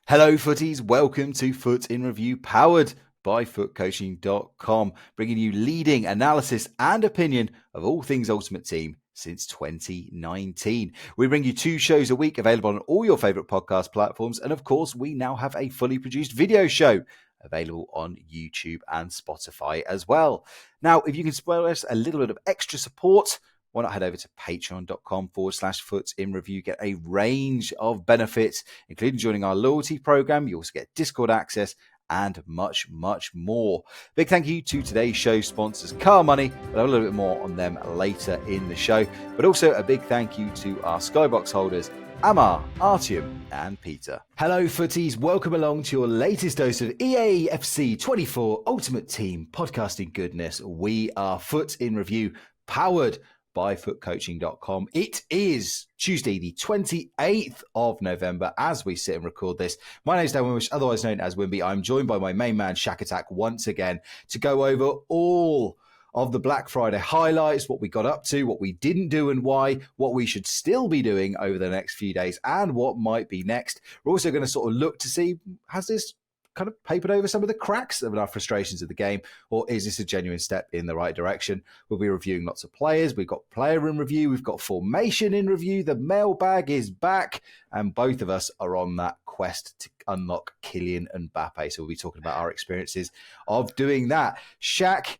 Hello, footies. Welcome to Foot in Review, powered by footcoaching.com, bringing you leading analysis and opinion of all things Ultimate Team since 2019. We bring you 2 shows a week available on all your favorite podcast platforms. And of course, we now have a fully produced video show available on YouTube and Spotify as well. Now, if you can spare us a little bit of extra support, why not head over to patreon.com/foot in review, get a range of benefits, including joining our loyalty program. You also get Discord access and much, much more. Big thank you to today's show sponsors, CarMoney. I'll have a little bit more on them later in the show, but also a big thank you to our Skybox holders, Amar, Artyom, and Peter. Hello, footies. Welcome along to your latest dose of EA FC 24 Ultimate Team podcasting goodness. We are Foot in Review, powered by footcoaching.com. It is Tuesday, the 28th of November, as we sit and record this. My name is Dan Wimbish, otherwise known as Wimby. I'm joined by my main man, Shaq Attack, once again to go over all of the Black Friday highlights, what we got up to, what we didn't do and why, what we should still be doing over the next few days, and what might be next. We're also going to sort of look to see, has this kind of papered over some of the cracks of our frustrations of the game, or is this a genuine step in the right direction? We'll be reviewing lots of players. We've got player in review. We've got formation in review. The mailbag is back, and both of us are on that quest to unlock Kylian Mbappe. So we'll be talking about our experiences of doing that. Shaq,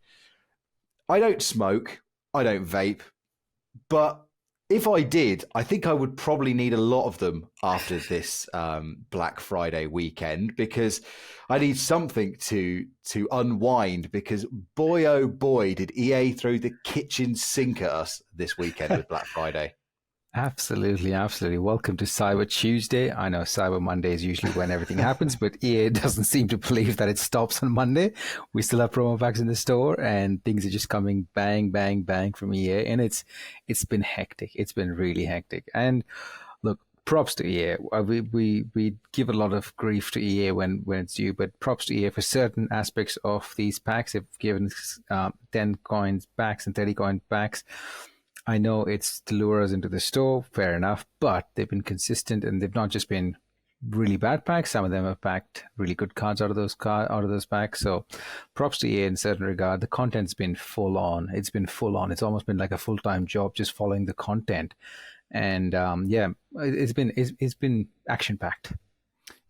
I don't smoke. I don't vape, but if I did, I think I would probably need a lot of them after this Black Friday weekend, because I need something to unwind, because boy, oh boy, did EA throw the kitchen sink at us this weekend with Black Friday. Absolutely, absolutely. Welcome to Cyber Tuesday. I know Cyber Monday is usually when everything happens, but EA doesn't seem to believe that it stops on Monday. We still have promo packs in the store, and things are just coming bang, bang, bang from EA, and it's been hectic. It's been really hectic. And look, props to EA. We give a lot of grief to EA when it's due, but props to EA for certain aspects of these packs. They've given 10 coins packs and 30 coin packs. I know it's to lure us into the store, fair enough, but they've been consistent, and they've not just been really bad packs. Some of them have packed really good cards out of those packs. So props to EA in a certain regard. The content's been full on. It's been full on. It's almost been like a full-time job just following the content. And it's been action-packed.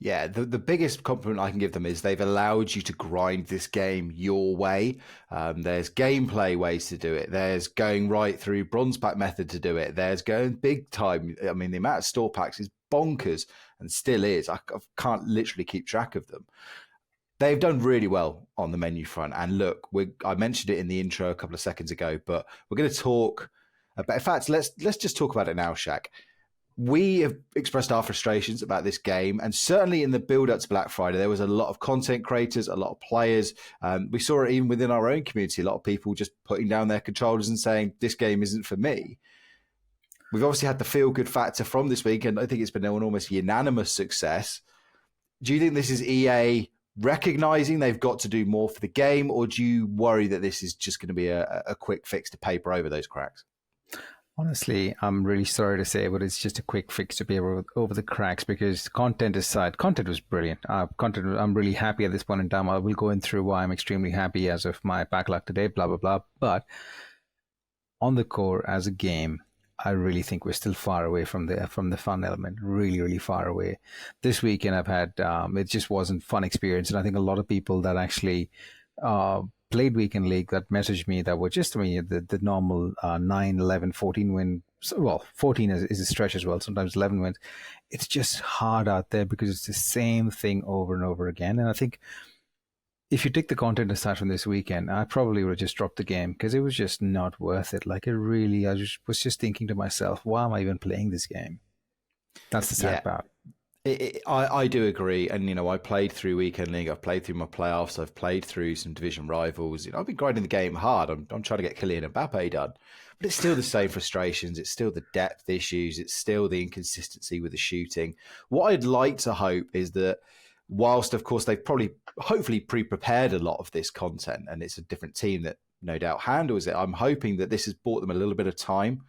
Yeah, the biggest compliment I can give them is they've allowed you to grind this game your way. There's gameplay ways to do it. There's going right through bronze pack method to do it. There's going big time. I mean, the amount of store packs is bonkers, and still is. I can't literally keep track of them. They've done really well on the menu front. And look, I mentioned it in the intro a couple of seconds ago, but we're going to talk about, in fact, let's just talk about it now, Shaq. We have expressed our frustrations about this game, and certainly in the build-up to Black Friday, there was a lot of content creators, a lot of players. We saw it even within our own community, a lot of people just putting down their controllers and saying, this game isn't for me. We've obviously had the feel-good factor from this week, and I think it's been an almost unanimous success. Do you think this is EA recognizing they've got to do more for the game, or do you worry that this is just going to be a quick fix to paper over those cracks? Honestly, I'm really sorry to say, but it's just a quick fix to be over the cracks, because content aside, content was brilliant. I'm really happy at this point in time. I will go in through why I'm extremely happy as of my backlog today, blah, blah, blah. But on the core, as a game, I really think we're still far away from the fun element, really, really far away. This weekend I've had, it just wasn't fun experience. And I think a lot of people that actually played Weekend League that messaged me that were just, the normal 9, 11, 14 win. Well, 14 is a stretch as well. Sometimes 11 wins. It's just hard out there because it's the same thing over and over again. And I think if you take the content aside from this weekend, I probably would have just dropped the game because it was just not worth it. I was just thinking to myself, why am I even playing this game? That's the sad part. I do agree. And, I played through Weekend League. I've played through my playoffs. I've played through some division rivals. I've been grinding the game hard. I'm trying to get Kylian Mbappe done. But it's still the same frustrations. It's still the depth issues. It's still the inconsistency with the shooting. What I'd like to hope is that whilst, of course, they've hopefully pre-prepared a lot of this content, and it's a different team that no doubt handles it, I'm hoping that this has bought them a little bit of time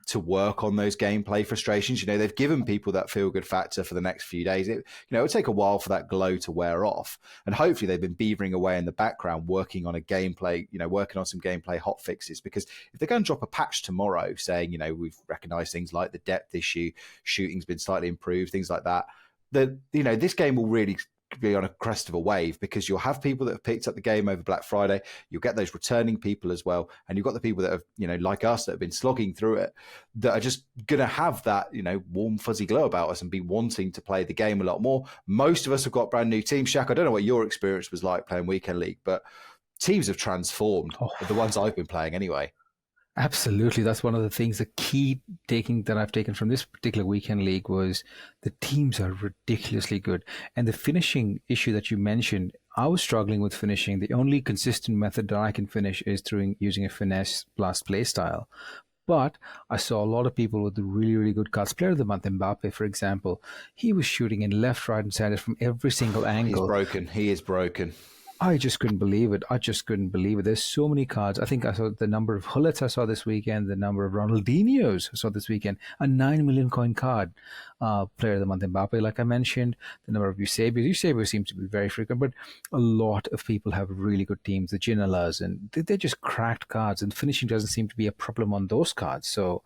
to work on those gameplay frustrations. They've given people that feel-good factor for the next few days. It'll take a while for that glow to wear off. And hopefully they've been beavering away in the background, working on a gameplay, working on some gameplay hot fixes. Because if they're going to drop a patch tomorrow saying, we've recognized things like the depth issue, shooting's been slightly improved, things like that, this game will really be on a crest of a wave, because you'll have people that have picked up the game over Black Friday. You'll get those returning people as well. And you've got the people that have, like us, that have been slogging through it, that are just going to have that, warm, fuzzy glow about us and be wanting to play the game a lot more. Most of us have got brand new teams. Shaq, I don't know what your experience was like playing Weekend League, but teams have transformed. The ones I've been playing anyway. Absolutely. That's one of the things, the key that I've taken from this particular Weekend League was the teams are ridiculously good. And the finishing issue that you mentioned, I was struggling with finishing. The only consistent method that I can finish is through using a finesse plus play style. But I saw a lot of people with really, really good cards. Player of the month, Mbappe, for example, he was shooting in left, right, and center from every single angle. He's broken. He is broken. I just couldn't believe it. There's so many cards. I think I saw the number of Hullets I saw this weekend, the number of Ronaldinhos I saw this weekend, a 9 million coin card. Player of the month, Mbappe, like I mentioned, the number of Eusebio seems to be very frequent, but a lot of people have really good teams, the Ginolas, and they're just cracked cards, and finishing doesn't seem to be a problem on those cards. So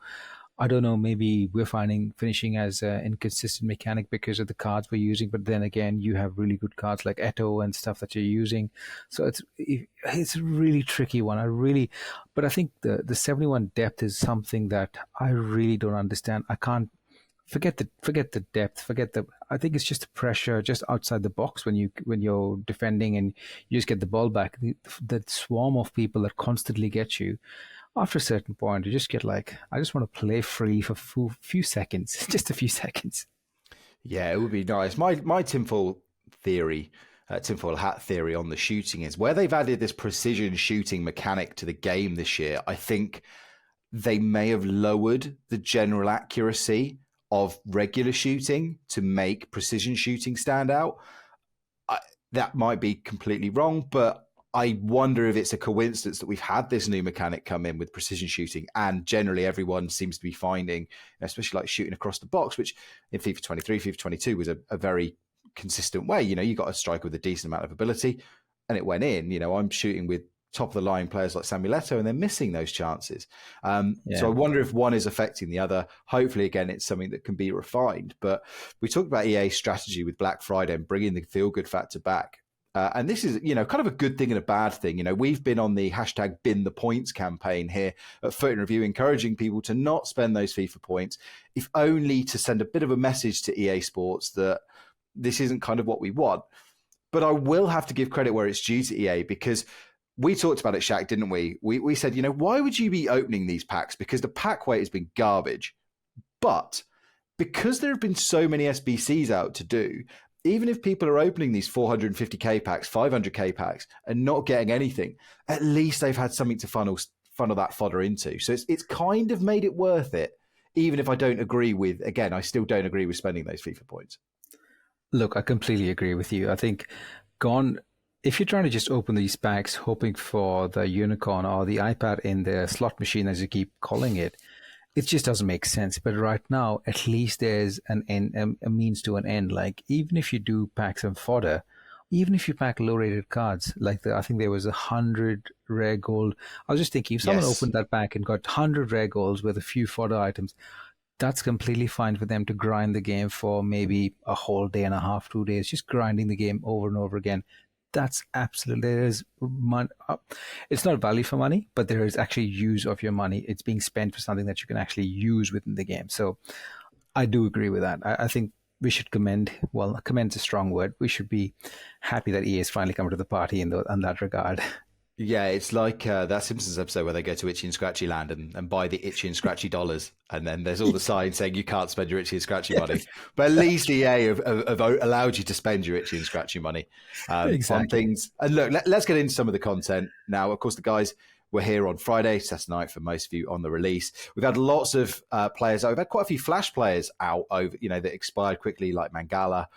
I don't know, maybe we're finding finishing as an inconsistent mechanic because of the cards we're using, but then again, you have really good cards like Eto and stuff that you're using. So it's a really tricky one. But I think the 71 depth is something that I really don't understand. I can't forget the depth, I think it's just the pressure just outside the box when you're defending and you just get the ball back. The swarm of people that constantly get you. After a certain point, you just get like, I just want to play free for a few seconds, just a few seconds. Yeah, it would be nice. My tinfoil hat theory on the shooting is where they've added this precision shooting mechanic to the game this year. I think they may have lowered the general accuracy of regular shooting to make precision shooting stand out. That might be completely wrong, but I wonder if it's a coincidence that we've had this new mechanic come in with precision shooting, and generally everyone seems to be finding, especially like shooting across the box, which in FIFA 23, FIFA 22 was a very consistent way. You got a striker with a decent amount of ability and it went in. I'm shooting with top of the line players like Samuel Eto'o and they're missing those chances. So I wonder if one is affecting the other. Hopefully, again, it's something that can be refined. But we talked about EA's strategy with Black Friday and bringing the feel-good factor back. And this is, kind of a good thing and a bad thing. We've been on the hashtag bin the points campaign here at Foot in Review, encouraging people to not spend those FIFA points, if only to send a bit of a message to EA Sports that this isn't kind of what we want. But I will have to give credit where it's due to EA, because we talked about it, Shaq, didn't we? We said, why would you be opening these packs? Because the pack weight has been garbage. But because there have been so many SBCs out to do, even if people are opening these 450k packs, 500k packs, and not getting anything, at least they've had something to funnel that fodder into. So it's kind of made it worth it, even if I don't agree with, again, I still don't agree with spending those FIFA points. Look, I completely agree with you. I think if you're trying to just open these packs hoping for the unicorn or the iPad in the slot machine, as you keep calling it just doesn't make sense. But right now, at least there's an end, a means to an end. Like, even if you do pack some fodder, even if you pack low-rated cards, like I think there was 100 rare gold. I was just thinking, if someone opened that pack and got 100 rare golds with a few fodder items, that's completely fine for them to grind the game for maybe a whole day and a half, 2 days, just grinding the game over and over again. That's absolutely, there is money. It's not value for money, but there is actually use of your money. It's being spent for something that you can actually use within the game. So I do agree with that. I think we should commend is a strong word. We should be happy that EA has finally come to the party in that regard. Yeah, it's like that Simpsons episode where they go to Itchy and Scratchy Land and buy the Itchy and Scratchy dollars. And then there's all the signs saying you can't spend your Itchy and Scratchy money. But at least EA have allowed you to spend your Itchy and Scratchy money exactly. on things. And look, let's get into some of the content now. Of course, the guys were here on Friday, Saturday night for most of you on the release. We've had lots of players. We've had quite a few Flash players out over, that expired quickly, like Mangala,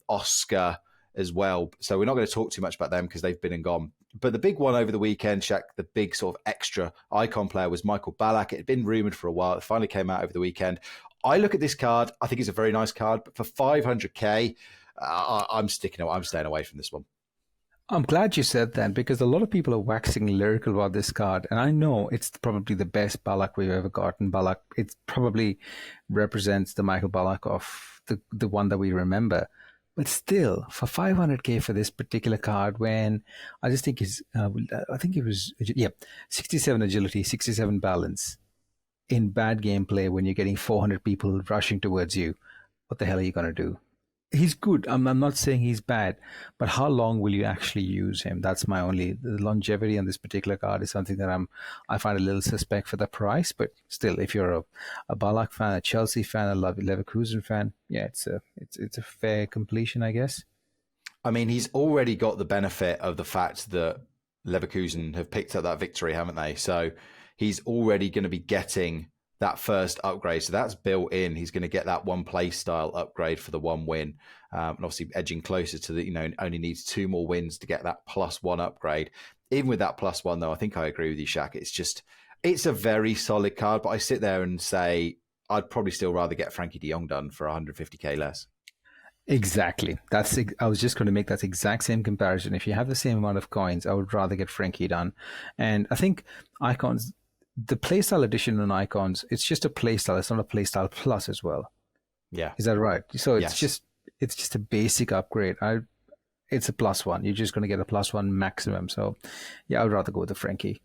Oscar, as well. So we're not going to talk too much about them because they've been and gone. But the big one over the weekend, Shaq, the big sort of extra icon player was Michael Ballack. It had been rumoured for a while. It finally came out over the weekend. I look at this card. I think it's a very nice card. But for 500k, I'm staying away from this one. I'm glad you said that because a lot of people are waxing lyrical about this card. And I know it's probably the best Ballack we've ever gotten. Ballack, it probably represents the Michael Ballack of the one that we remember. But still, for 500k for this particular card, when I just think I think it was 67 agility, 67 balance in bad gameplay when you're getting 400 people rushing towards you, what the hell are you going to do? He's good. I'm not saying he's bad, but how long will you actually use him? That's my the longevity on this particular card is something that I find a little suspect for the price. But still, if you're a Ballack fan, a Chelsea fan, a Leverkusen fan, yeah, it's a fair completion, I guess. I mean, he's already got the benefit of the fact that Leverkusen have picked up that victory, haven't they? So he's already going to be getting that first upgrade. So that's built in. He's going to get that one play style upgrade for the one win. And obviously edging closer to the, only needs 2 more wins to get that +1 upgrade. Even with that +1 though, I think I agree with you, Shaq. It's a very solid card, but I sit there and say, I'd probably still rather get Frankie de Jong done for 150k less. Exactly. I was just going to make that exact same comparison. If you have the same amount of coins, I would rather get Frankie done. And I think icons, the playstyle edition on icons, it's just a playstyle. It's not a playstyle plus as well. Yeah. Is that right? So yes. It's just a basic upgrade. It's a +1. You're just going to get a +1 maximum. So yeah, I would rather go with the Frankie.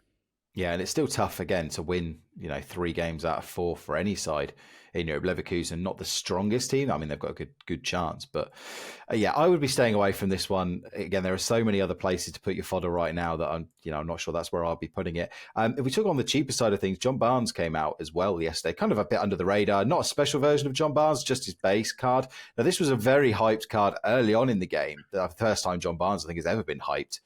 Yeah, and it's still tough again to win, 3 games out of 4 for any side. Leverkusen, not the strongest team. I mean, they've got a good chance, but yeah, I would be staying away from this one. Again, there are so many other places to put your fodder right now that I'm not sure that's where I'll be putting it. If we took on the cheaper side of things, John Barnes came out as well yesterday, kind of a bit under the radar. Not a special version of John Barnes, just his base card. Now, this was a very hyped card early on in the game. The first time John Barnes, I think, has ever been hyped.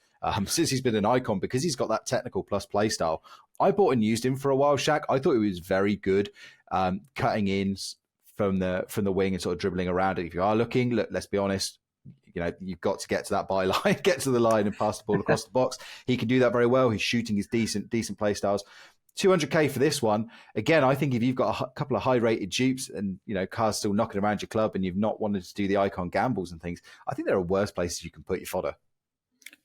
Since he's been an icon, because he's got that technical plus play style. I bought and used him for a while, Shaq. I thought he was very good, cutting in from the wing and sort of dribbling around it. If you are looking, look, let's be honest, you've got to get to that byline, get to the line and pass the ball across the box. He can do that very well. His shooting is decent play styles. 200k for this one. Again, I think if you've got a couple of high-rated dupes and, cars still knocking around your club and you've not wanted to do the icon gambles and things, I think there are worse places you can put your fodder.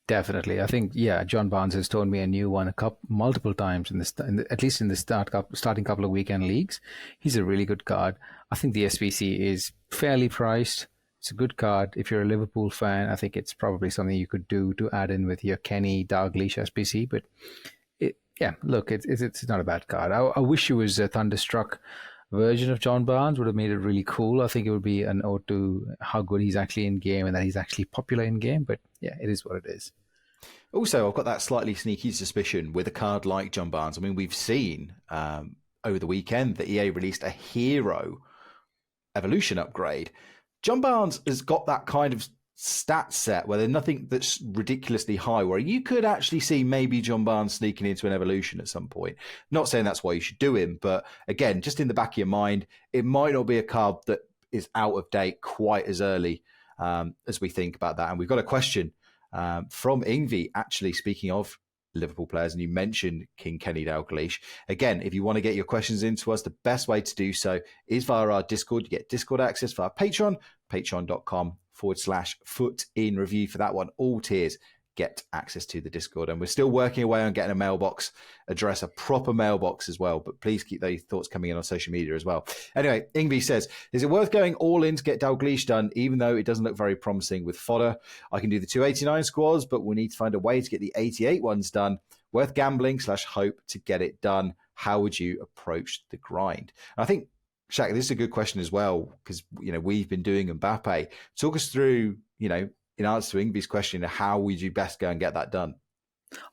Definitely. I think, John Barnes has told me a new one multiple times at least in the starting couple of weekend leagues. He's a really good card. I think the SBC is fairly priced. It's a good card. If you're a Liverpool fan, I think it's probably something you could do to add in with your Kenny Dalglish SBC. But it's not a bad card. I wish it was a Thunderstruck version of John Barnes. Would have made it really cool. I think it would be an ode to how good he's actually in game and that he's actually popular in game. But yeah, it is what it is. Also, I've got that slightly sneaky suspicion with a card like John Barnes. I mean, we've seen over the weekend that EA released a hero evolution upgrade. John Barnes has got that kind of stat set where there's nothing that's ridiculously high, where you could actually see maybe John Barnes sneaking into an evolution at some point. Not saying that's why you should do him, but again, just in the back of your mind, it might not be a card that is out of date quite as early as we think about that. And we've got a question from Ingvi, actually, speaking of Liverpool players, and you mentioned King Kenny Dalglish. Again, if you want to get your questions into us, the best way to do so is via our Discord. You get Discord access via Patreon, patreon.com/footinreview for that one. All tiers get access to the Discord. And we're still working away on getting a mailbox address, a proper mailbox as well. But please keep those thoughts coming in on social media as well. Anyway, Ingvi says, is it worth going all in to get Dalglish done, even though it doesn't look very promising with fodder? I can do the 289 squads, but we need to find a way to get the 88 ones done. Worth gambling/hope to get it done. How would you approach the grind? And I think, Shaq, this is a good question as well, because we've been doing Mbappe. Talk us through, in answer to Ingvi's question, how would you best go and get that done?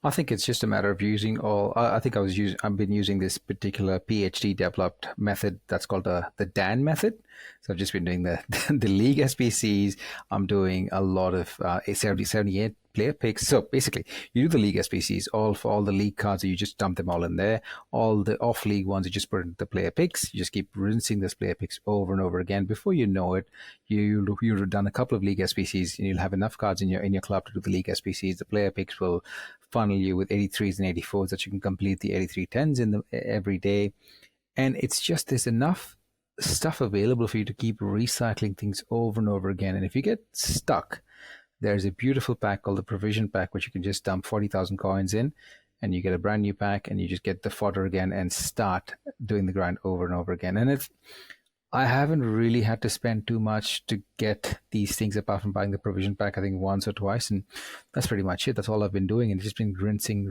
I think it's just a matter of using I've been using this particular PhD developed method that's called the Dan method. So I've just been doing the league SBCs. I'm doing a lot of 78 player picks. So basically, you do the league SBCs, all for all the league cards, you just dump them all in there. All the off league ones, you just put into the player picks. You just keep rinsing those player picks over and over again. Before you know it, you'll have done a couple of league SBCs, and you'll have enough cards in your club to do the league SBCs. The player picks will funnel you with 83s and 84s that you can complete the 83 10s every day. And it's just there's enough stuff available for you to keep recycling things over and over again. And if you get stuck, there's a beautiful pack called the Provision Pack, which you can just dump 40,000 coins in, and you get a brand new pack, and you just get the fodder again and start doing the grind over and over again. And I haven't really had to spend too much to get these things apart from buying the Provision Pack, I think once or twice, and that's pretty much it. That's all I've been doing, and it's just been rinsing,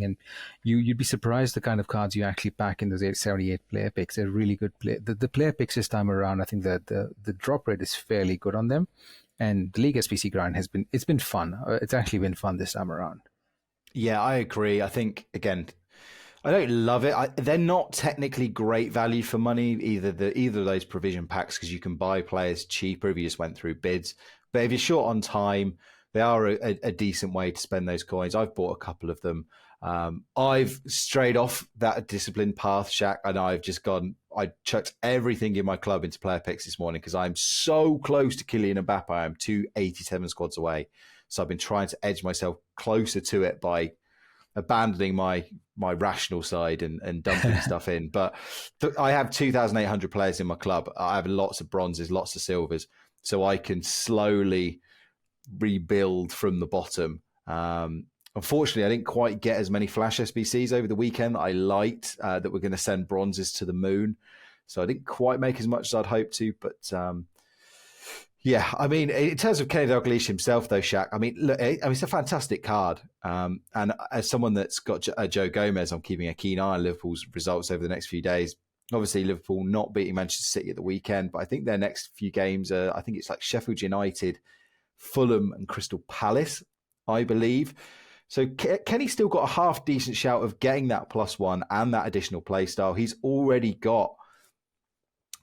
and you'd be surprised the kind of cards you actually pack in those 78 player picks. They're really good the player picks this time around. I think that the drop rate is fairly good on them. And the League SBC grind it's been fun. It's actually been fun this time around. Yeah, I agree. I think, again, I don't love it. They're not technically great value for money, either of those provision packs, because you can buy players cheaper if you just went through bids. But if you're short on time, they are a decent way to spend those coins. I've bought a couple of them. I've strayed off that disciplined path, Shaq, and I chucked everything in my club into player picks this morning because I'm so close to Kylian Mbappe. I'm 287 squads away. So I've been trying to edge myself closer to it by abandoning my rational side and dumping stuff in. But I have 2,800 players in my club. I have lots of bronzes, lots of silvers, so I can slowly rebuild from the bottom. Unfortunately, I didn't quite get as many Flash SBCs over the weekend that I liked, that were going to send bronzes to the moon. So I didn't quite make as much as I'd hoped to. But yeah, I mean, in terms of Kenny Dalglish himself, though, Shaq, I mean, look, it's a fantastic card. And as someone that's got Joe Gomez, I'm keeping a keen eye on Liverpool's results over the next few days. Obviously, Liverpool not beating Manchester City at the weekend, but I think their next few games are, I think it's like Sheffield United, Fulham and Crystal Palace, I believe. So Kenny's still got a half decent shout of getting that +1 and that additional play style. He's already got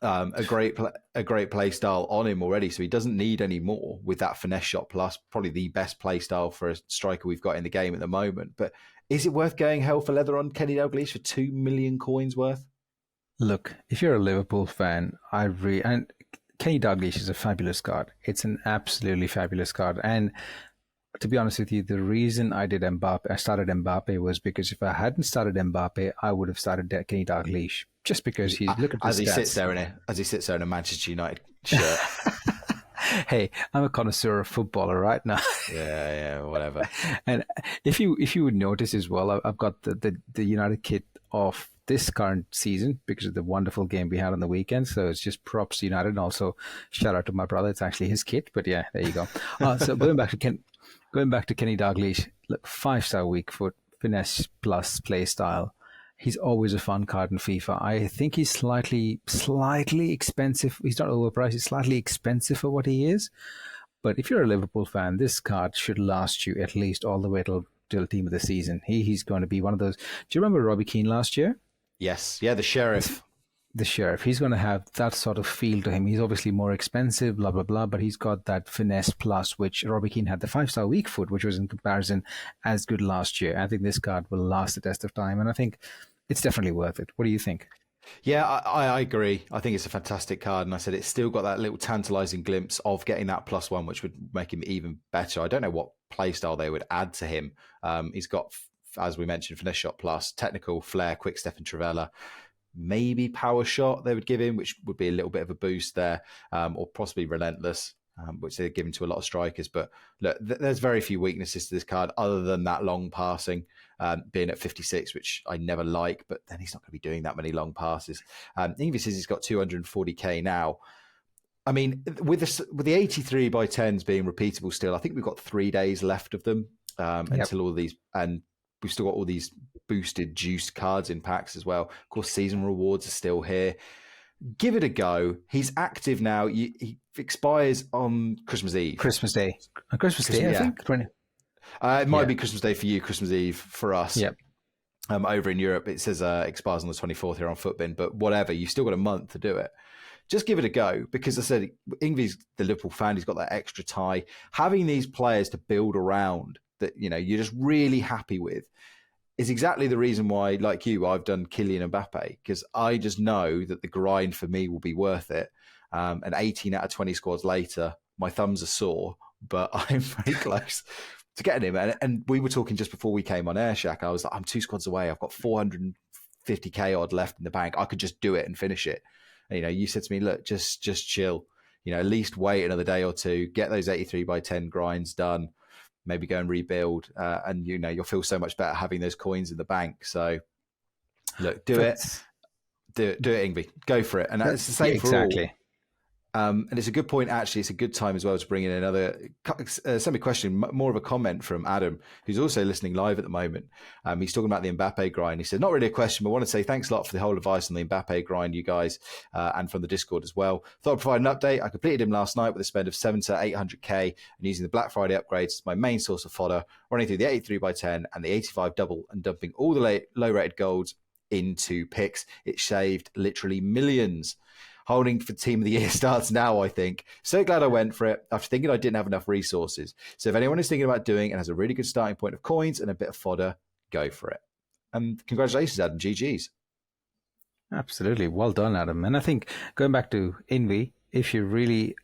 a great play style on him already, so he doesn't need any more with that finesse shot plus, probably the best play style for a striker we've got in the game at the moment. But is it worth going hell for leather on Kenny Dalglish for 2 million coins worth? Look, if you're a Liverpool fan, and Kenny Dalglish is a fabulous card. It's an absolutely fabulous card. And to be honest with you, the reason I started Mbappe was because if I hadn't started Mbappe, I would have started Kenny Dalglish, just because look at the as he stats. sits there in a Manchester United shirt. Hey, I'm a connoisseur of footballer right now. yeah, whatever. And if you would notice as well, I've got the United kit of this current season because of the wonderful game we had on the weekend. So it's just props to United, and also shout out to my brother. It's actually his kit, but yeah, there you go. So going back to Kenny Dalglish, look, 5-star weak foot, finesse plus play style. He's always a fun card in FIFA. I think he's slightly expensive. He's not overpriced. He's slightly expensive for what he is. But if you're a Liverpool fan, this card should last you at least all the way till team of the season. He's going to be one of those. Do you remember Robbie Keane last year? Yes. Yeah, the Sheriff. The Sheriff. He's going to have that sort of feel to him. He's obviously more expensive, blah, blah, blah, but he's got that finesse plus, which Robbie Keane had the 5-star weak foot, which was in comparison as good last year. I think this card will last the test of time, and I think it's definitely worth it. What do you think? Yeah, I agree. I think it's a fantastic card. And I said it's still got that little tantalizing glimpse of getting that +1, which would make him even better. I don't know what playstyle they would add to him. He's got, as we mentioned, finesse shot plus, technical, flair, quick step and trivela. Maybe power shot they would give him, which would be a little bit of a boost there, or possibly relentless, which they're giving to a lot of strikers. But look, there's very few weaknesses to this card other than that long passing, being at 56, which I never like, but then he's not going to be doing that many long passes. Even says he's got 240k now. I mean, with the 83 by 10s being repeatable still, I think we've got 3 days left of them until all these, and we've still got all these boosted, juiced cards in packs as well. Of course, season rewards are still here. Give it a go. He's active now. He expires on Christmas Eve. Christmas Day, I think. It might be Christmas Day for you, Christmas Eve for us. Yep. Over in Europe, it says expires on the 24th here on Footbin, but whatever, you've still got a month to do it. just give it a go, because I said Ingvy's the Liverpool fan. He's got that extra tie. Having these players to build around that, you're just really happy with is exactly the reason why, like you, I've done Kylian Mbappe, because I just know that the grind for me will be worth it. And 18 out of 20 squads later, my thumbs are sore, but I'm very close to getting him. And we were talking just before we came on air, Shaq. I was like, I'm 2 squads away. I've got 450k odd left in the bank. I could just do it and finish it. And, you said to me, look, just chill. At least wait another day or two, get those 83 by 10 grinds done, maybe go and rebuild. And, you'll feel so much better having those coins in the bank. So, look, do it, Ingvi. Go for it. And it's the same for all. And it's a good point, actually. It's a good time as well to bring in another semi-question, more of a comment from Adam, who's also listening live at the moment. He's talking about the Mbappe grind. He said, not really a question, but I want to say thanks a lot for the whole advice on the Mbappe grind, you guys, and from the Discord as well. Thought I'd provide an update. I completed him last night with a spend of 7 to 800k and using the Black Friday upgrades as my main source of fodder, running through the 83 by 10 and the 85 double and dumping all the low-rated golds into picks. It shaved literally millions. Holding for Team of the Year starts now, I think. So glad I went for it after thinking I didn't have enough resources. So if anyone is thinking about doing and has a really good starting point of coins and a bit of fodder, go for it. And congratulations, Adam. GG's. Absolutely. Well done, Adam. And I think going back to Envy, if you really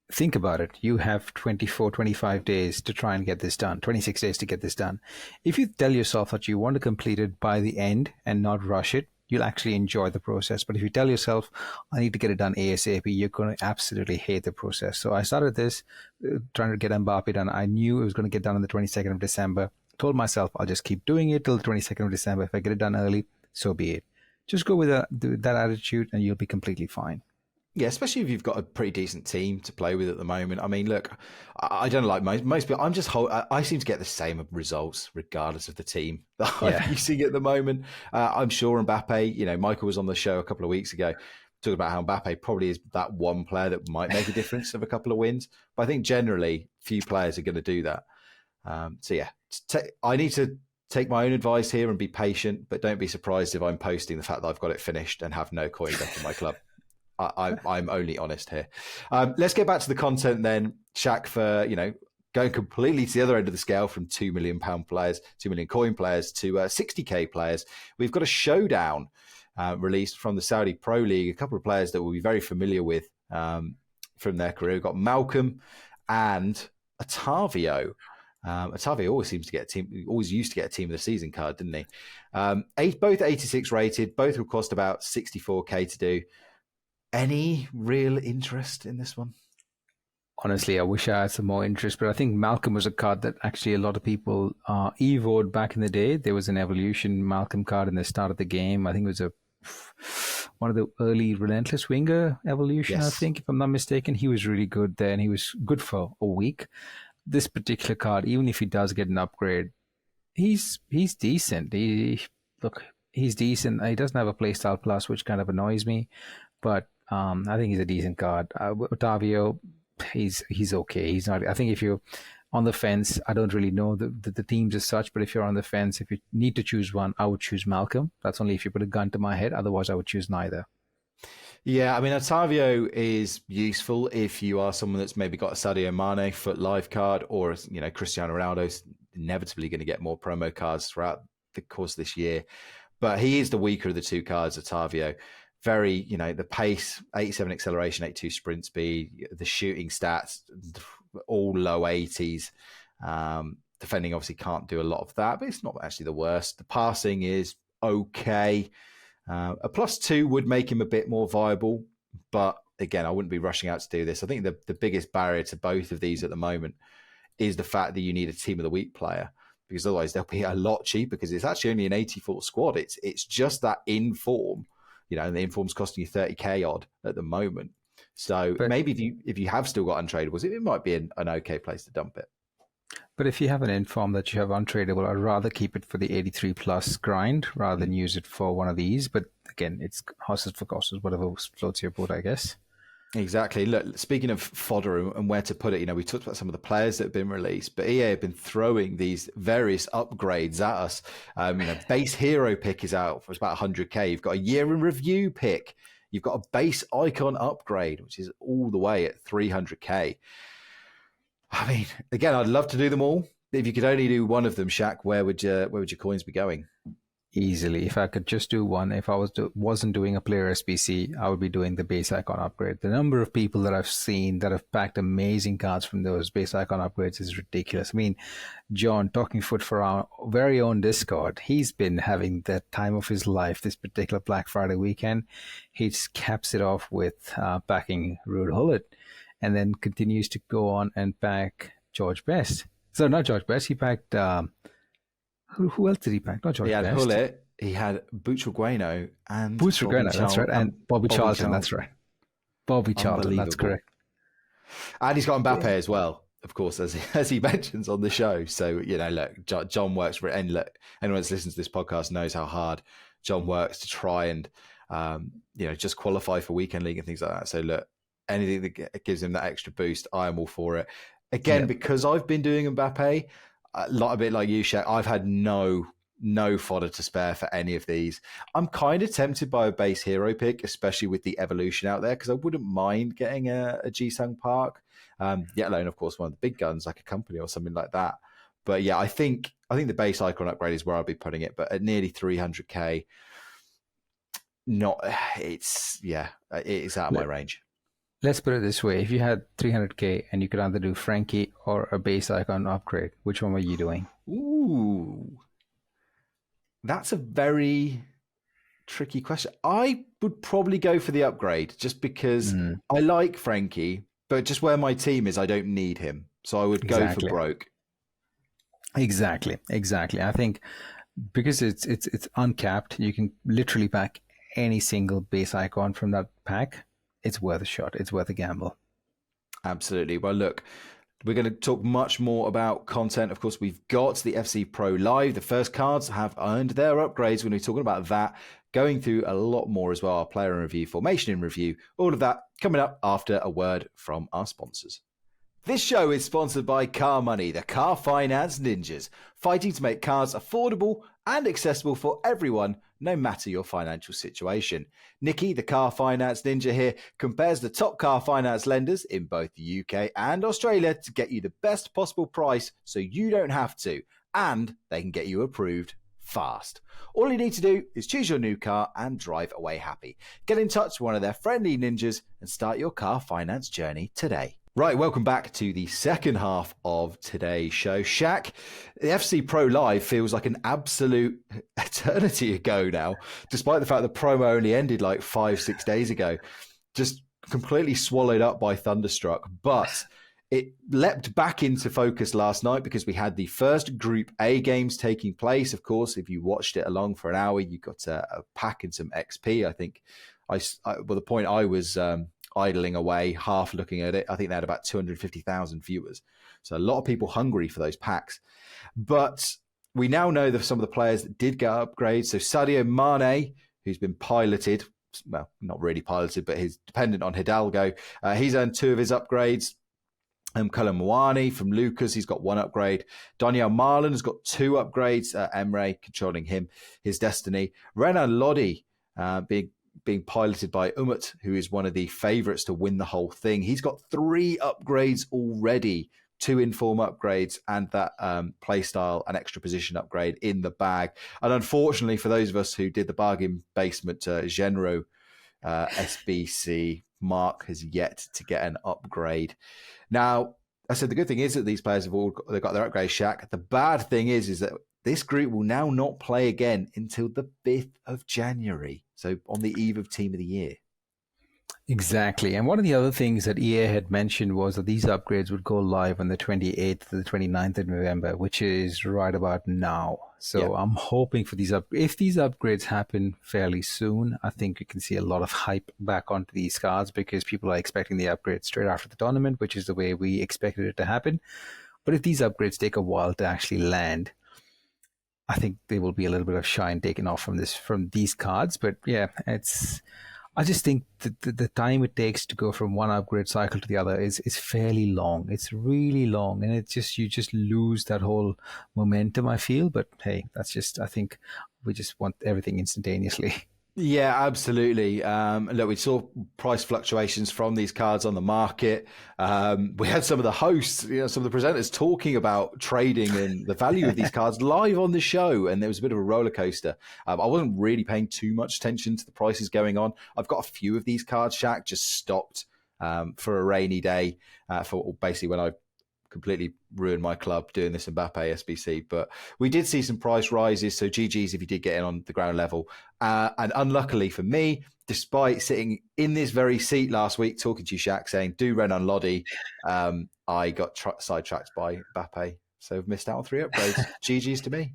think about it, you have 24, 25 days to try and get this done, 26 days to get this done. If you tell yourself that you want to complete it by the end and not rush it, you'll actually enjoy the process. But if you tell yourself, I need to get it done ASAP, you're going to absolutely hate the process. So I started this trying to get Mbappe done. I knew it was going to get done on the 22nd of December. Told myself, I'll just keep doing it till the 22nd of December. If I get it done early, so be it. Just go with that attitude and you'll be completely fine. Yeah, especially if you've got a pretty decent team to play with at the moment. I mean, look, I don't like most people. I seem to get the same results regardless of the team that I'm using at the moment. I'm sure Mbappe, Michael was on the show a couple of weeks ago talking about how Mbappe probably is that one player that might make a difference of a couple of wins. But I think generally few players are going to do that. I need to take my own advice here and be patient, but don't be surprised if I'm posting the fact that I've got it finished and have no coins left in my club. I'm only honest here. Let's get back to the content then, Shaq, for, going completely to the other end of the scale from £2 million players, 2 million coin players to 60k players. We've got a showdown released from the Saudi Pro League, a couple of players that we'll be very familiar with from their career. We've got Malcolm and Otavio. Otavio always used to get a team of the season card, didn't he? Both 86 rated, both will cost about 64k to do. Any real interest in this one? Honestly, I wish I had some more interest, but I think Malcolm was a card that actually a lot of people evoed back in the day. There was an evolution Malcolm card in the start of the game. I think it was one of the early Relentless Winger evolution, yes. I think, if I'm not mistaken. He was really good there, and he was good for a week. This particular card, even if he does get an upgrade, he's decent. He's decent. He doesn't have a playstyle plus, which kind of annoys me, but I think he's a decent card. Otavio, he's okay. He's not. I think if you're on the fence, I don't really know the teams as such, but if you're on the fence, if you need to choose one, I would choose Malcolm. That's only if you put a gun to my head. Otherwise, I would choose neither. Yeah, I mean, Otavio is useful if you are someone that's maybe got a Sadio Mane foot live card, or Cristiano Ronaldo's inevitably going to get more promo cards throughout the course of this year. But he is the weaker of the two cards, Otavio. Very, the pace, 87 acceleration, 82 sprint speed, the shooting stats, all low 80s. Defending obviously can't do a lot of that, but it's not actually the worst. The passing is okay. A +2 would make him a bit more viable, but again, I wouldn't be rushing out to do this. I think the biggest barrier to both of these at the moment is the fact that you need a team of the week player, because otherwise they'll be a lot cheaper, because it's actually only an 84 squad. It's just that in form. And the inform's costing you 30k odd at the moment. So maybe if you have still got untradables, it might be an okay place to dump it. But if you have an inform that you have untradable, I'd rather keep it for the 83 plus grind rather than use it for one of these. But again, it's horses for courses, whatever floats your boat, I guess. Exactly. Look, speaking of fodder and where to put it, we talked about some of the players that have been released, but EA have been throwing these various upgrades at us. Base hero pick is out for about 100k. You've got a year in review pick. You've got a base icon upgrade, which is all the way at 300k. I mean, again, I'd love to do them all. If you could only do one of them, Shaq, where would your coins be going? Easily. If I could just do one, if I wasn't doing a player SBC, I would be doing the base icon upgrade. The number of people that I've seen that have packed amazing cards from those base icon upgrades is ridiculous. I mean, John, Talking Foot for our very own Discord, he's been having the time of his life this particular Black Friday weekend. He just caps it off with packing Rude Hullet, and then continues to go on and pack George Best. So not George Best, he packed... Who else did he pack? Not George Best. He had Hullet, he had Butragueno, and Butragueno, that's right, and Bobby Charlton, that's right. Bobby Charlton, that's correct. And he's got Mbappe as well, of course, as he mentions on the show. So, look, John works for it. And look, anyone that's listened to this podcast knows how hard John works to try and, just qualify for weekend league and things like that. So, look, anything that gives him that extra boost, I am all for it. Again, because I've been doing Mbappe, a bit like you, Shaq, I've had no fodder to spare for any of these. I'm kind of tempted by a base hero pick, especially with the evolution out there, because I wouldn't mind getting a Jisung Park, yet alone, of course, one of the big guns like a company or something like that. But yeah, I think the base icon upgrade is where I'll be putting it. But at nearly 300k, it's out of my range. Let's put it this way. If you had 300k and you could either do Frankie or a base icon upgrade, which one were you doing? Ooh, that's a very tricky question. I would probably go for the upgrade just because I like Frankie, but just where my team is, I don't need him. So I would go for broke. Exactly. I think because it's uncapped, you can literally pack any single base icon from that pack. It's worth a shot. It's worth a gamble. Absolutely. Well, look, we're going to talk much more about content. Of course, we've got the FC Pro Live. The first cards have earned their upgrades. We're going to be talking about that, going through a lot more as well. Our player in review, formation in review, all of that coming up after a word from our sponsors. This show is sponsored by CarMoney, the car finance ninjas, fighting to make cars affordable and accessible for everyone, no matter your financial situation. Nikki, the car finance ninja here, compares the top car finance lenders in both the UK and Australia to get you the best possible price so you don't have to, and they can get you approved fast. All you need to do is choose your new car and drive away happy. Get in touch with one of their friendly ninjas and start your car finance journey today. Right, welcome back to the second half of today's show. Shaq, the FC Pro Live feels like an absolute eternity ago now, despite the fact the promo only ended like 5-6 days ago. Just completely swallowed up by Thunderstruck. But it leapt back into focus last night because we had the first Group A games taking place. Of course, if you watched it along for an hour, you got a pack and some XP. I think the point I was idling away, half looking at it, I think they had about 250,000 viewers. So a lot of people hungry for those packs. But we now know that some of the players that did get upgrades. So Sadio Mane, who's been piloted, well, not really piloted, but he's dependent on Hidalgo. He's earned 2 of his upgrades. Cullen Mwani from Lucas, he's got 1 upgrade. Daniel Marlon has got 2 upgrades. Emre controlling his destiny. Renan Lodi being piloted by Umut, who is one of the favourites to win the whole thing. He's got 3 upgrades already, 2 inform upgrades and that playstyle and extra position upgrade in the bag. And unfortunately for those of us who did the bargain basement Genro SBC, Mark has yet to get an upgrade. Now, I said the good thing is that these players they've got their upgrade, Shaq. The bad thing is that this group will now not play again until the 5th of January. So on the eve of Team of the Year. Exactly. And one of the other things that EA had mentioned was that these upgrades would go live on the 28th to the 29th of November, which is right about now. So I'm hoping for these if these upgrades happen fairly soon, I think you can see a lot of hype back onto these cards because people are expecting the upgrades straight after the tournament, which is the way we expected it to happen. But if these upgrades take a while to actually land, I think there will be a little bit of shine taken off from these cards. But yeah, I just think the time it takes to go from one upgrade cycle to the other is fairly long. It's really long, and you just lose that whole momentum, I feel. But hey, I think we just want everything instantaneously. Yeah, absolutely. Look, we saw price fluctuations from these cards on the market. We had some of the hosts, some of the presenters talking about trading and the value of these cards live on the show, and there was a bit of a roller coaster. I wasn't really paying too much attention to the prices going on. I've got a few of these cards, Shaq, just stopped for a rainy day, for basically when I completely ruined my club doing this Mbappe SBC. But we did see some price rises, so GG's if you did get in on the ground level. And unluckily for me, despite sitting in this very seat last week talking to you, Shaq, saying do Renan Lodi, I got sidetracked by Mbappe. So I've missed out on 3 upgrades. GG's to me.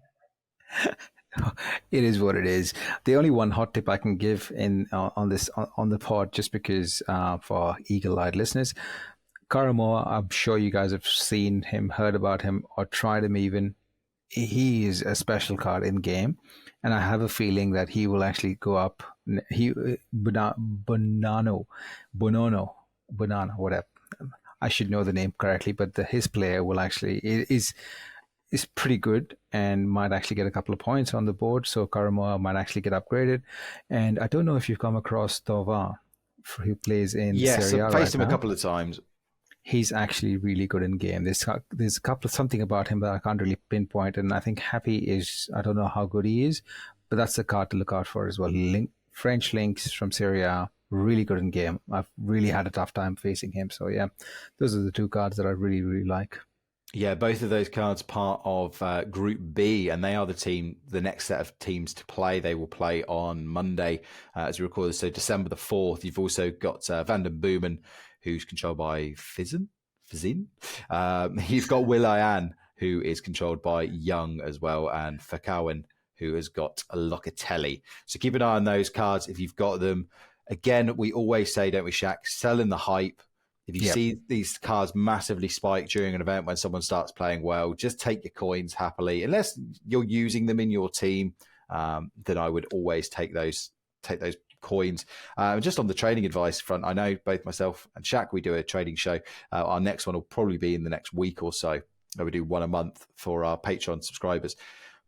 It is what it is. The only one hot tip I can give in on the pod, just because for eagle-eyed listeners, Karamoa, I'm sure you guys have seen him, heard about him, or tried him even. He is a special card in game, and I have a feeling that he will actually go up. Bonano, whatever. I should know the name correctly, but his player will actually is pretty good and might actually get a couple of points on the board. So Karamoa might actually get upgraded. And I don't know if you've come across Tova, who plays in Serie A. I've faced him a couple of times. He's actually really good in game. There's a couple of something about him that I can't really pinpoint, and I think Happy is, I don't know how good he is, but that's the card to look out for as well. French links from Serie A, really good in game. I've really had a tough time facing him. So yeah, those are the 2 cards that I really, really like. Yeah, both of those cards part of Group B, and they are the next set of teams to play. They will play on Monday as we record this. So December the 4th. You've also got Van den Boomen, who's controlled by Fizin. You've got Will.i.am, who is controlled by Young as well, and Fakawan, who has got a Locatelli. So keep an eye on those cards if you've got them. Again, we always say, don't we, Shaq, sell in the hype. If you see these cards massively spike during an event when someone starts playing well, just take your coins happily. Unless you're using them in your team, then I would always take those coins. Just on the trading advice front, I know both myself and Shaq, we do a trading show. Our next one will probably be in the next week or so. We do one a month for our Patreon subscribers.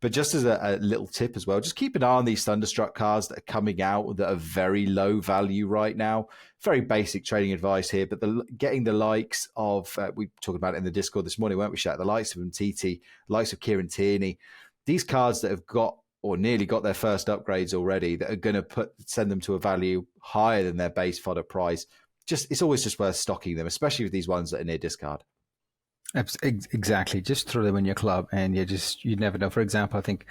But just as a little tip as well, just keep an eye on these Thunderstruck cards that are coming out that are very low value right now. Very basic trading advice here, but getting the likes of, we talked about it in the Discord this morning, weren't we, Shaq? The likes of Mtiti, likes of Kieran Tierney, these cards that have got or nearly got their first upgrades already that are going to send them to a value higher than their base fodder price. It's always just worth stocking them, especially with these ones that are near discard. Exactly. Just throw them in your club and you never know. For example, I think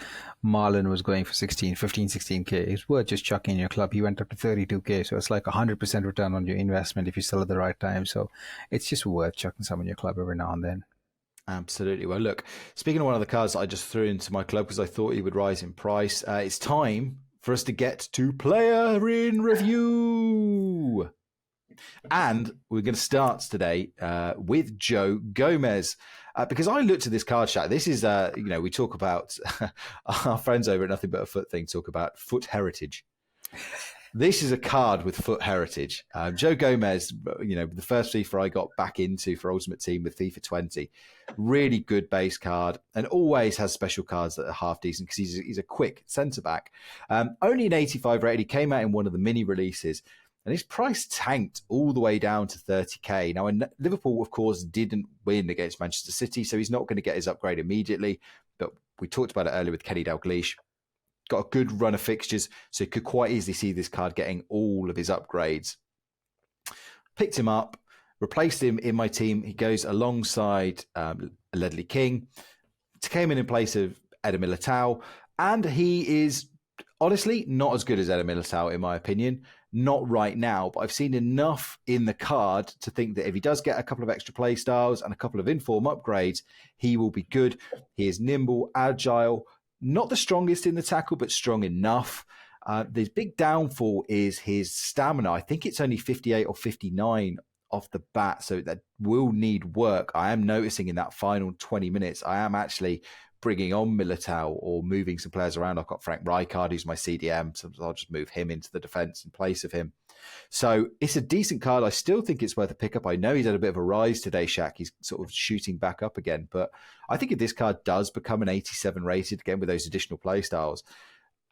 Marlon was going for 16K. It's worth just chucking in your club. He went up to 32K. So it's like 100% return on your investment if you sell at the right time. So it's just worth chucking some in your club every now and then. Absolutely. Well, look, speaking of one of the cards that I just threw into my club because I thought he would rise in price, it's time for us to get to player in review. And we're going to start today with Joe Gomez because I looked at this card, Shaq. This is, we talk about our friends over at Nothing But a Foot Thing talk about foot heritage. This is a card with foot heritage. Joe Gomez, the first FIFA I got back into for Ultimate Team with FIFA 20. Really good base card and always has special cards that are half decent because he's a quick centre-back. Only an 85 rated. He came out in one of the mini releases. And his price tanked all the way down to 30k. Now, Liverpool, of course, didn't win against Manchester City, so he's not going to get his upgrade immediately. But we talked about it earlier with Kenny Dalglish. Got a good run of fixtures, so you could quite easily see this card getting all of his upgrades. Picked him up, replaced him in my team. He goes alongside Ledley King. Came in place of Eder Militao, and he is honestly not as good as Eder Militao, in my opinion. Not right now, but I've seen enough in the card to think that if he does get a couple of extra play styles and a couple of inform upgrades, he will be good. He is nimble, agile, not the strongest in the tackle, but strong enough. The big downfall is his stamina. I think it's only 58 or 59 off the bat, so that will need work. I am noticing in that final 20 minutes, I am actually bringing on Militao or moving some players around. I've got Frank Rijkaard, who's my CDM, so I'll just move him into the defence in place of him. So it's a decent card. I still think it's worth a pickup. I know he's had a bit of a rise today, Shaq. He's sort of shooting back up again. But I think if this card does become an 87 rated, again with those additional play styles,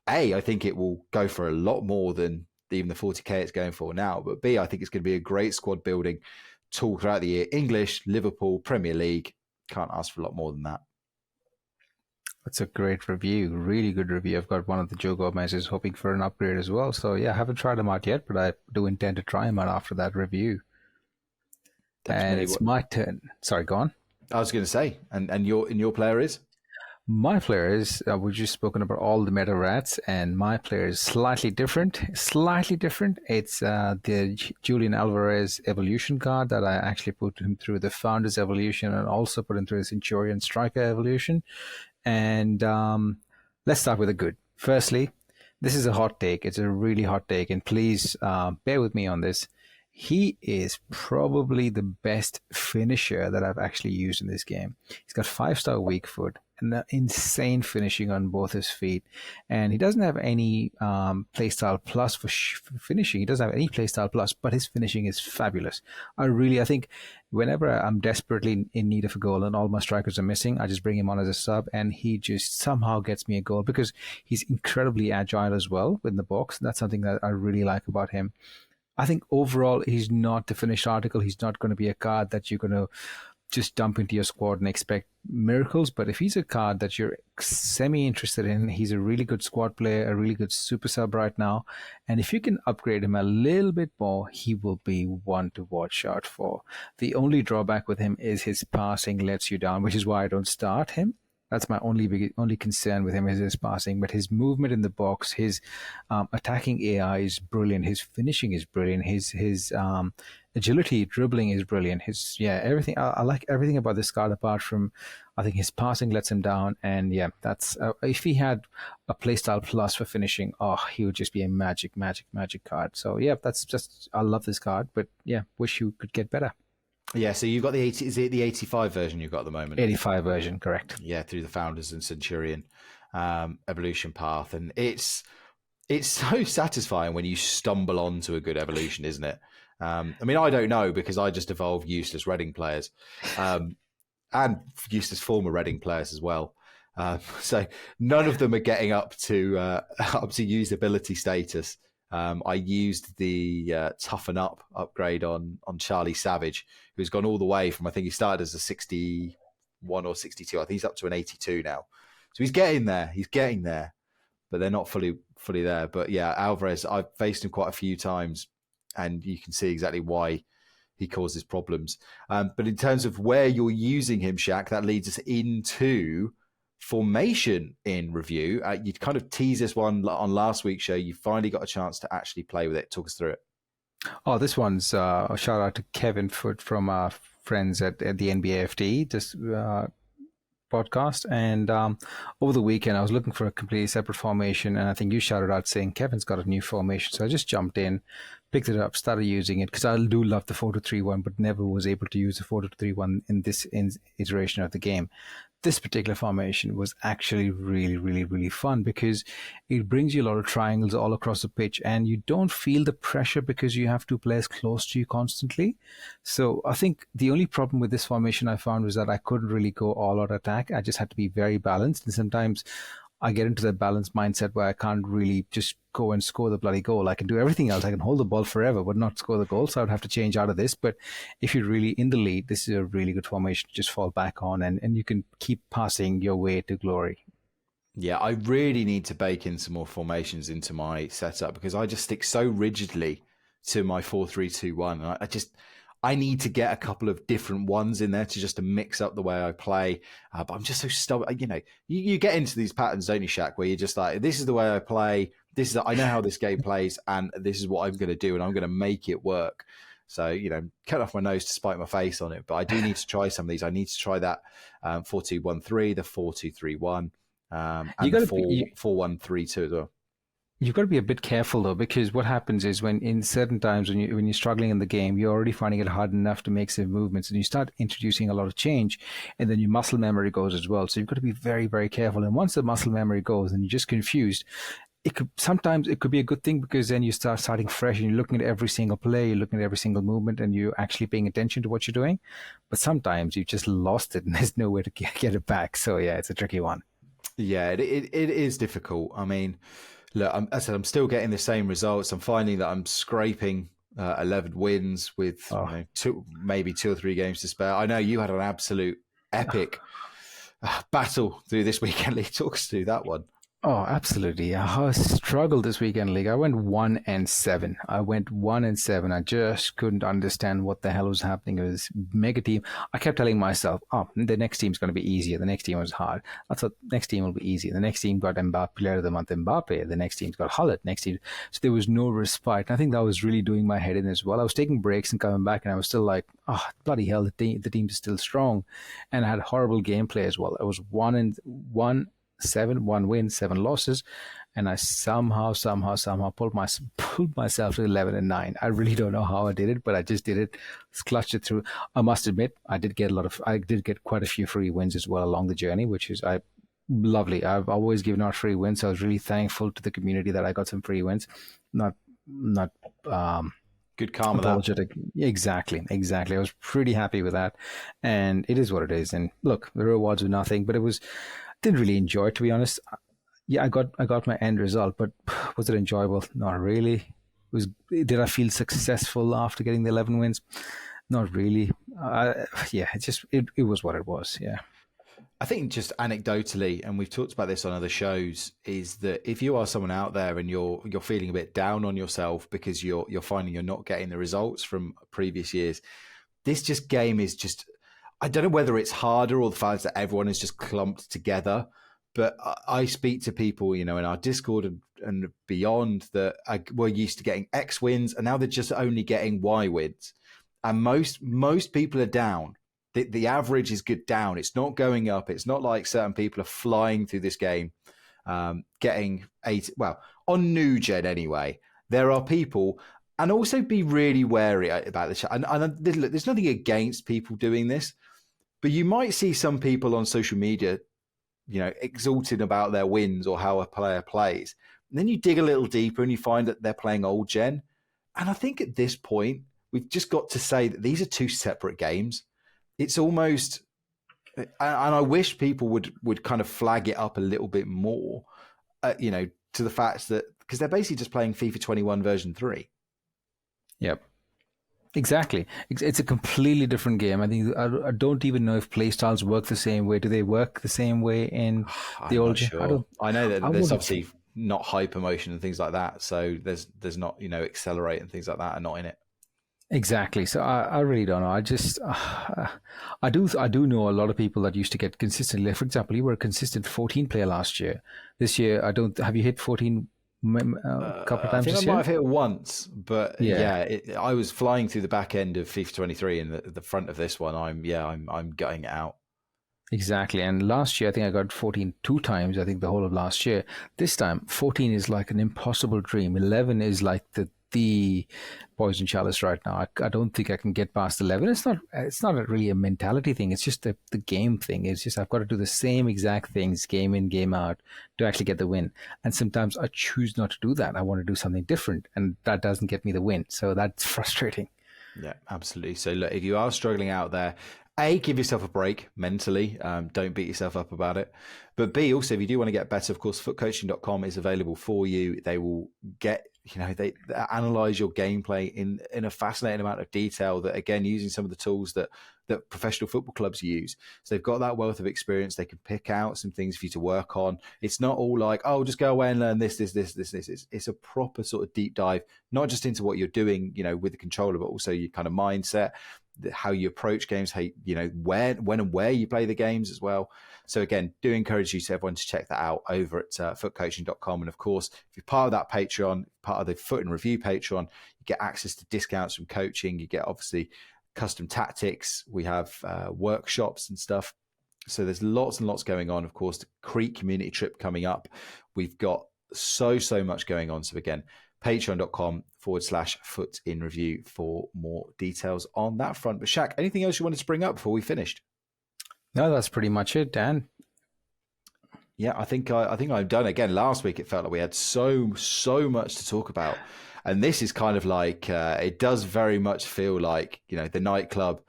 A, I think it will go for a lot more than even the 40k it's going for now. But B, I think it's going to be a great squad building tool throughout the year. English, Liverpool, Premier League. Can't ask for a lot more than that. That's a great review. Really good review. I've got one of the Joe Gomez's hoping for an upgrade as well. So yeah, I haven't tried them out yet, but I do intend to try them out after that review. And it's my turn. Sorry, go on. I was going to say, and your player is? My player is, we've just spoken about all the meta rats, and my player is slightly different. Slightly different. It's the Julian Alvarez evolution card that I actually put him through the Founders evolution and also put him through the Centurion Striker evolution. And let's start with the good. Firstly, this is a hot take. It's a really hot take, and please bear with me on this. He is probably the best finisher that I've actually used in this game. He's got 5-star weak foot and insane finishing on both his feet. And he doesn't have any playstyle plus for finishing. He doesn't have any playstyle plus, but his finishing is fabulous. I think whenever I'm desperately in need of a goal and all my strikers are missing, I just bring him on as a sub and he just somehow gets me a goal because he's incredibly agile as well in the box. That's something that I really like about him. I think overall, he's not the finished article. He's not going to be a card that you're going to just dump into your squad and expect miracles. But if he's a card that you're semi-interested in, he's a really good squad player, a really good super sub right now. And if you can upgrade him a little bit more, he will be one to watch out for. The only drawback with him is his passing lets you down, which is why I don't start him. That's my only concern with him is his passing. But his movement in the box, his attacking AI is brilliant. His finishing is brilliant. His agility, dribbling is brilliant. Everything. I like everything about this card apart from, I think his passing lets him down. And yeah, that's if he had a playstyle plus for finishing, he would just be a magic card. So yeah, I love this card. But yeah, wish you could get better. Yeah, so you've got the 80, is it the 85 version you've got at the moment? 85 version, correct. Yeah, through the Founders and Centurion evolution path. And it's so satisfying when you stumble onto a good evolution, isn't it? I mean, I don't know because I just evolve useless Reading players and useless former Reading players as well. So none of them are getting up to usability status. I used the Toughen Up upgrade on Charlie Savage, who's gone all the way from, I think he started as a 61 or 62. I think he's up to an 82 now. So he's getting there, but they're not fully there. But yeah, Alvarez, I've faced him quite a few times and you can see exactly why he causes problems. But in terms of where you're using him, Shaq, that leads us into formation in review. You kind of teased this one on last week's show. You finally got a chance to actually play with it. Talk us through it. Oh, this one's a shout out to Kevin Foote from our friends at the NBAFD, this podcast. And over the weekend, I was looking for a completely separate formation. And I think you shouted out saying Kevin's got a new formation. So I just jumped in, picked it up, started using it because I do love the 4-2-3-1, but never was able to use the 4-2-3-1 in this iteration of the game. This particular formation was actually really, really, really fun because it brings you a lot of triangles all across the pitch and you don't feel the pressure because you have two players close to you constantly. So I think the only problem with this formation I found was that I couldn't really go all out attack. I just had to be very balanced. And sometimes I get into that balanced mindset where I can't really just go and score the bloody goal. I can do everything else. I can hold the ball forever, but not score the goal. So I would have to change out of this. But if you're really in the lead, this is a really good formation to just fall back on and you can keep passing your way to glory. Yeah, I really need to bake in some more formations into my setup because I just stick so rigidly to my 4-3-2-1. And I need to get a couple of different ones in there to mix up the way I play. But I'm just so stubborn. You know, you get into these patterns, don't you, Shaq, where you're just like, this is the way I play. I know how this game plays, and this is what I'm going to do, and I'm going to make it work. So, you know, cut off my nose to spite my face on it. But I do need to try some of these. I need to try that 4-2-1-3, the 4-2-3-1, and the 4-1-3-2 as well. You've got to be a bit careful though, because what happens is when in certain times when you're struggling in the game, you're already finding it hard enough to make some movements, and you start introducing a lot of change, and then your muscle memory goes as well. So you've got to be very, very careful. And once the muscle memory goes, and you're just confused, it could be a good thing because then you start starting fresh and you're looking at every single play, you're looking at every single movement, and you're actually paying attention to what you're doing. But sometimes you've just lost it, and there's no way to get it back. So yeah, it's a tricky one. Yeah, it is difficult. I mean, look, as I said, I'm still getting the same results. I'm finding that I'm scraping 11 wins with Oh, maybe 2 or 3 games to spare. I know you had an absolute epic battle through this weekend league. Talk us through that one. Oh, absolutely. I struggled this weekend league. I went 1-7. I went 1-7. I just couldn't understand what the hell was happening. It was mega team. I kept telling myself, oh, the next team's going to be easier. The next team was hard. I thought next team will be easy. The next team got Mbappe, player of the month Mbappe. The next team's got Hullet. Next team. So there was no respite. And I think that was really doing my head in as well. I was taking breaks and coming back, and I was still like, oh, bloody hell, the team is still strong. And I had horrible gameplay as well. I was 1-7, 1 win, 7 losses, and I somehow pulled myself to 11-9. I really don't know how I did it, but I just did it, clutched it through. I must admit, I did get quite a few free wins as well along the journey, which is lovely. I've always given out free wins, so I was really thankful to the community that I got some free wins. Not Good karma. Apologetic. Exactly. I was pretty happy with that, and it is what it is. And look, the rewards were nothing, but didn't really enjoy it, to be honest. Yeah, I got my end result, but was it enjoyable? Not really. Did I feel successful after getting the 11 wins? Not really. Yeah, it was what it was. Yeah. I think just anecdotally, and we've talked about this on other shows, is that if you are someone out there and you're feeling a bit down on yourself because you're finding you're not getting the results from previous years, this game is just, I don't know whether it's harder or the fact that everyone is just clumped together, but I speak to people, in our Discord and beyond that were used to getting X wins, and now they're just only getting Y wins, and most people are down. The average is good down. It's not going up. It's not like certain people are flying through this game, getting 8. Well, on new gen anyway, there are people, and also be really wary about this. And there's nothing against people doing this, but you might see some people on social media, exulting about their wins or how a player plays. And then you dig a little deeper and you find that they're playing old gen. And I think at this point, we've just got to say that these are two separate games. It's almost, and I wish people would kind of flag it up a little bit more, to the fact that, because they're basically just playing FIFA 21 version 3. Yep. Exactly. It's a completely different game. I think I don't even know if playstyles work the same way. Do they work the same way in the old? Sure. I know that there's obviously not hypermotion and things like that. So there's not, accelerate and things like that are not in it. Exactly. So I really don't know. I do know a lot of people that used to get consistently. For example, you were a consistent 14 player last year. This year, I don't. Have you hit 14 a couple of times? I think this I year? might have hit it once, but I was flying through the back end of FIFA 23, and the front of this one, I'm gutting it out. Exactly. And last year, I think I got 14 2 times, I think the whole of last year. This time, 14 is like an impossible dream. 11 is like the poison chalice right now. I don't think I can get past 11. It's not really a mentality thing. It's just the game thing. It's just I've got to do the same exact things game in, game out to actually get the win. And sometimes I choose not to do that. I want to do something different, and that doesn't get me the win. So that's frustrating. Yeah, absolutely. So look, if you are struggling out there, A, give yourself a break mentally. Don't beat yourself up about it. But B, also, if you do want to get better, of course, footcoaching.com is available for you. They will they analyze your gameplay in a fascinating amount of detail that, again, using some of the tools that professional football clubs use. So they've got that wealth of experience. They can pick out some things for you to work on. It's not all like, oh, just go away and learn this. It's a proper sort of deep dive, not just into what you're doing, with the controller, but also your kind of mindset, how you approach games, how when and where you play the games as well. So again, do encourage you to everyone to check that out over at footcoaching.com. And of course, if you're part of that Patreon, part of the Foot and Review Patreon, you get access to discounts from coaching. You get obviously custom tactics. We have workshops and stuff. So there's lots and lots going on. Of course, the Crete community trip coming up. We've got so much going on. So again, patreon.com/foot in review for more details on that front. But Shaq, anything else you wanted to bring up before we finished? No, that's pretty much it, Dan. Yeah, I think I'm done. Again, last week it felt like we had so much to talk about, and this is kind of like it does very much feel like the nightclub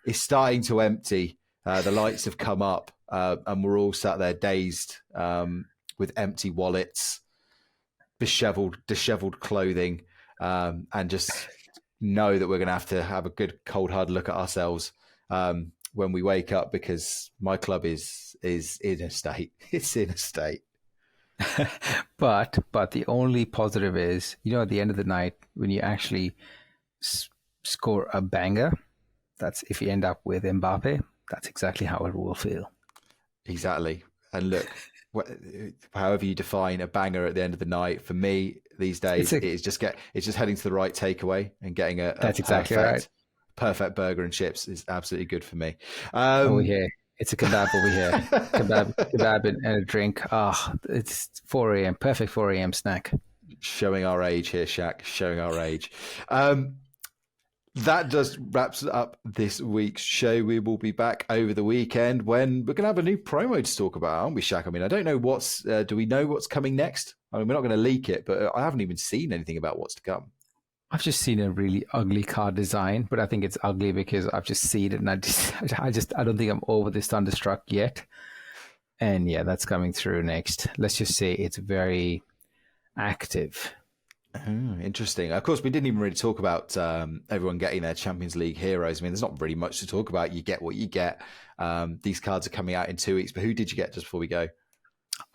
is starting to empty. The lights have come up, and we're all sat there dazed, with empty wallets, disheveled clothing, and just know that we're going to have a good cold hard look at ourselves when we wake up, because my club is in a state. It's in a state. But the only positive is, at the end of the night, when you actually score a banger, that's if you end up with Mbappe, that's exactly how it will feel. Exactly. And look, however you define a banger at the end of the night, for me these days, it's just heading to the right takeaway and getting that's exactly right. Perfect burger and chips is absolutely good for me. Over here, it's a kebab over here. kebab and a drink. It's 4 a.m. Perfect 4 a.m. snack. Showing our age here, Shaq. Showing our age. That just wraps up this week's show. We will be back over the weekend when we're going to have a new promo to talk about, aren't we, Shaq? I mean, I don't know do we know what's coming next? I mean, we're not going to leak it, but I haven't even seen anything about what's to come. I've just seen a really ugly card design, but I think it's ugly because I've just seen it, and I don't think I'm over this Thunderstruck yet. And yeah, that's coming through next. Let's just say it's very active. Oh, interesting. Of course, we didn't even really talk about everyone getting their Champions League heroes. I mean, there's not really much to talk about. You get what you get. These cards are coming out in 2 weeks. But who did you get just before we go?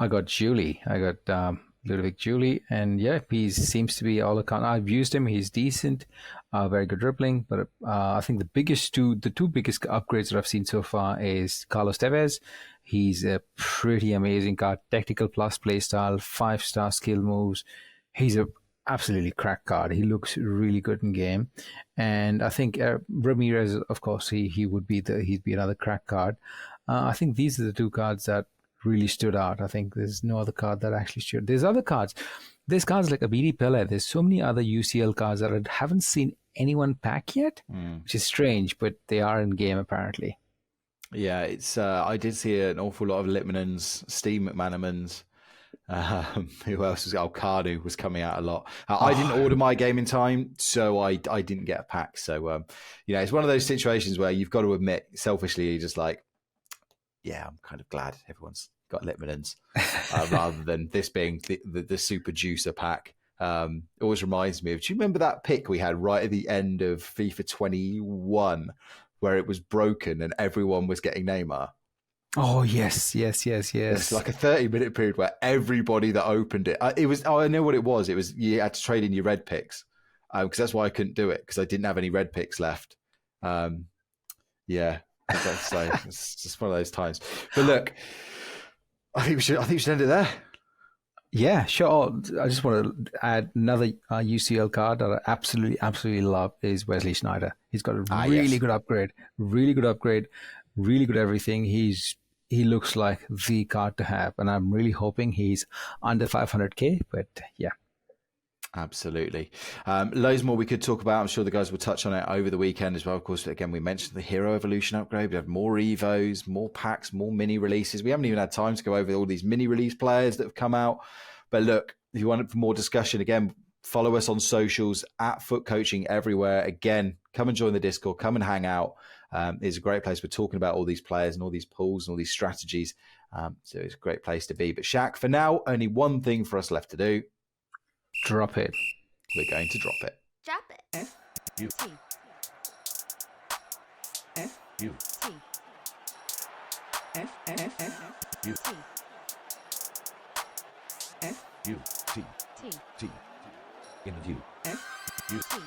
I got Julie. I got Ludovic Julie. And yeah, he seems to be all account. I've used him. He's decent. Very good dribbling. But I think the two biggest upgrades that I've seen so far is Carlos Tevez. He's a pretty amazing card. Technical plus play style, 5-star skill moves. He's a absolutely crack card. He looks really good in game, and I think Ramirez, of course, he'd be another crack card. I think these are the two cards that really stood out. I think there's no other card that actually stood. There's other cards. There's cards like Abidi Pele. There's so many other UCL cards that I haven't seen anyone pack yet, which is strange, but they are in game apparently. Yeah, it's. I did see an awful lot of Litmanens, Steve McManamans. Who else was? Kanu was coming out a lot. I didn't order my game in time, so I didn't get a pack. So it's one of those situations where you've got to admit, selfishly, you're just like, yeah, I'm kind of glad everyone's got Litmanens, rather than this being the super juicer pack. It always reminds me of. Do you remember that pick we had right at the end of FIFA 21, where it was broken and everyone was getting Neymar? Oh, yes. It's like a 30-minute period where everybody that opened it, I know what it was. It was, you had to trade in your red picks, because that's why I couldn't do it, because I didn't have any red picks left. Yeah, so it's just one of those times. But look, I think we should end it there. Yeah, sure. I just want to add another UCL card that I absolutely love is Wesley Sneijder. He's got a really good upgrade, really good everything. He looks like the card to have, and I'm really hoping he's under 500k, but yeah. Absolutely. Loads more we could talk about. I'm sure the guys will touch on it over the weekend as well. Of course, again, we mentioned the Hero Evolution upgrade. We have more Evos, more packs, more mini releases. We haven't even had time to go over all these mini release players that have come out. But look, if you want more discussion, again, follow us on socials at Foot Coaching everywhere. Again, come and join the Discord. Come and hang out. It's a great place. We're talking about all these players and all these pools and all these strategies. So it's a great place to be. But Shaq, for now, only one thing for us left to do. Drop it. We're going to drop it. Drop it. F-U-T. F-U-T. F-F-F-U-T. F-U-T. T. T. In the view. F-U-T.